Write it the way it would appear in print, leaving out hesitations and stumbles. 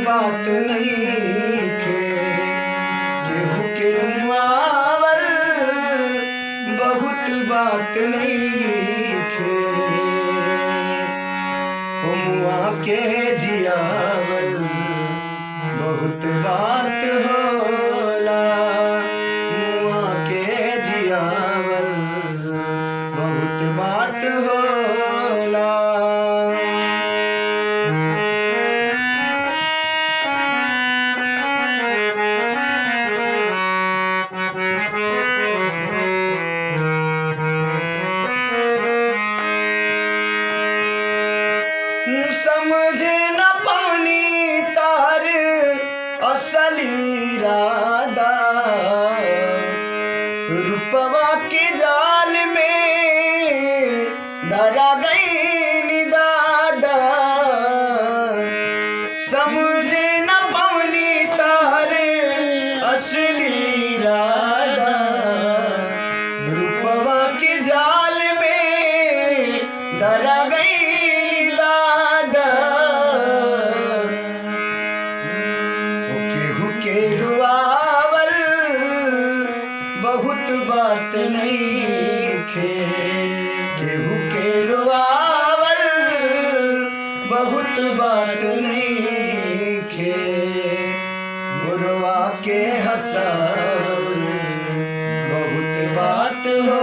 बात नहीं खे, केहू के मुआवल बहुत बात नहीं खे। मुआ के जियावल बहुत बात होला, मुआ के जियावल बहुत बात होला। समझे न पानी तार असली राधा, रूपवा के जाल में धरा गई दादा। समझे न पानी तार असली राधा, रूपवा के जाल में धरा गई के रुआवल बहुत बात नहीं खे, केहू के रुआवल बहुत बात नहीं खे। मुरवा के हंसावल बहुत बात हो